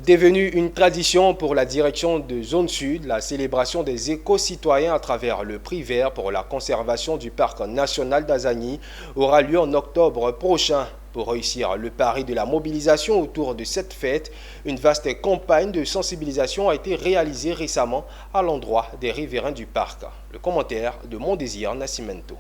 Devenue une tradition pour la direction de Zone Sud, la célébration des éco-citoyens à travers le prix vert pour la conservation du parc national d'Azani aura lieu en octobre prochain. Pour réussir le pari de la mobilisation autour de cette fête, une vaste campagne de sensibilisation a été réalisée récemment à l'endroit des riverains du parc. Le commentaire de Mon Désir Nascimento.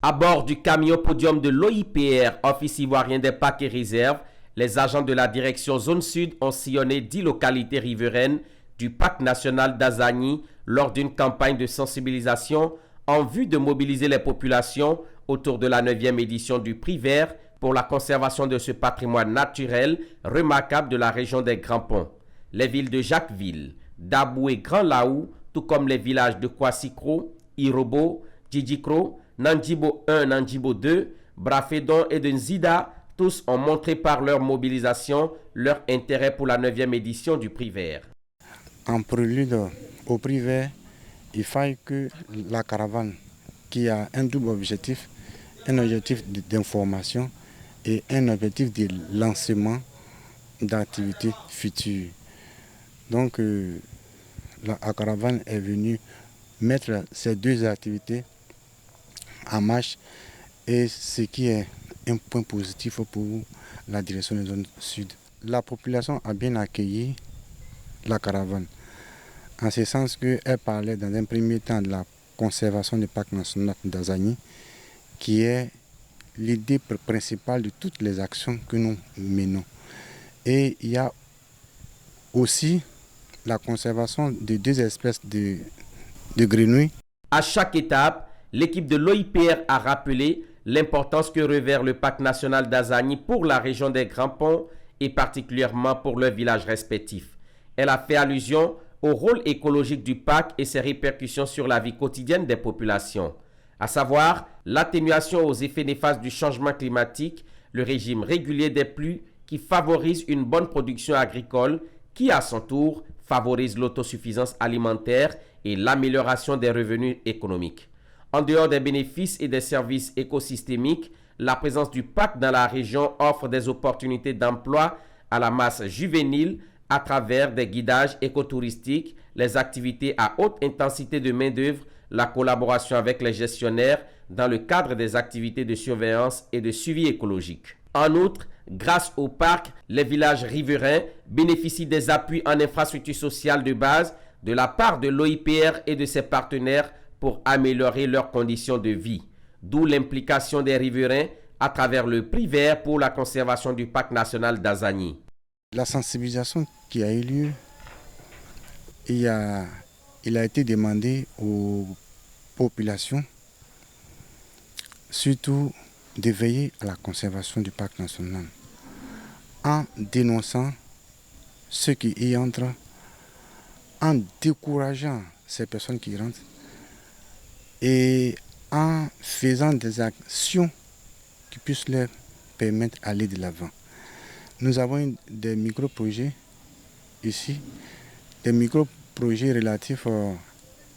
À bord du camion podium de l'OIPR, Office ivoirien des parcs et réserves, les agents de la direction Zone Sud ont sillonné 10 localités riveraines du parc national d'Azani lors d'une campagne de sensibilisation en vue de mobiliser les populations autour de la 9e édition du Prix Vert pour la conservation de ce patrimoine naturel remarquable de la région des Grands Ponts. Les villes de Jacquesville, Dabou et Grand Laou, tout comme les villages de Kwassikro, Irobo, Djidjikro, Nandjibo 1, Nandjibo 2, Brafédon et de Nzida, tous ont montré par leur mobilisation leur intérêt pour la 9e édition du Prix Vert. En prélude au Prix Vert, il faille que la caravane, qui a un double objectif, un objectif d'information et un objectif de lancement d'activités futures. Donc la caravane est venue mettre ces deux activités en marche, et ce qui est un point positif pour la direction de Zone Sud. La population a bien accueilli la caravane, en ce sens qu'elle parlait dans un premier temps de la conservation du parc national d'Azani, qui est l'idée principale de toutes les actions que nous menons. Et il y a aussi la conservation de deux espèces de grenouilles. À chaque étape, l'équipe de l'OIPR a rappelé l'importance que revêt le parc national d'Azani pour la région des Grands Ponts et particulièrement pour leurs villages respectifs. Elle a fait allusion au rôle écologique du parc et ses répercussions sur la vie quotidienne des populations, à savoir l'atténuation aux effets néfastes du changement climatique, le régime régulier des pluies qui favorise une bonne production agricole qui, à son tour, favorise l'autosuffisance alimentaire et l'amélioration des revenus économiques. En dehors des bénéfices et des services écosystémiques, la présence du parc dans la région offre des opportunités d'emploi à la masse juvénile à travers des guidages écotouristiques, les activités à haute intensité de main-d'œuvre, la collaboration avec les gestionnaires dans le cadre des activités de surveillance et de suivi écologique. En outre, grâce au parc, les villages riverains bénéficient des appuis en infrastructures sociales de base de la part de l'OIPR et de ses partenaires pour améliorer leurs conditions de vie, d'où l'implication des riverains à travers le Prix Vert pour la conservation du parc national d'Azani. La sensibilisation qui a eu lieu, il a été demandé aux populations, surtout de veiller à la conservation du parc national, en dénonçant ceux qui y entrent, en décourageant ces personnes qui rentrent, et en faisant des actions qui puissent leur permettre d'aller de l'avant. Nous avons des micro-projets ici, des micro-projets relatifs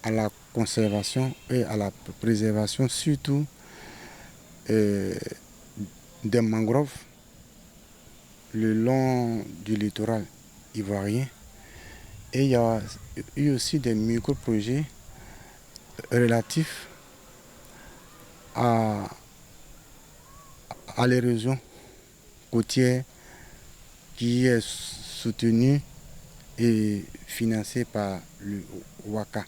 à la conservation et à la préservation, surtout des mangroves le long du littoral ivoirien. Et il y a eu aussi des micro-projets relatifs à l'érosion côtière qui est soutenue et financée par le WACA.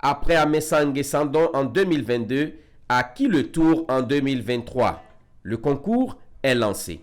Après Amessang Sandon en 2022, à qui le tour en 2023? Le concours est lancé.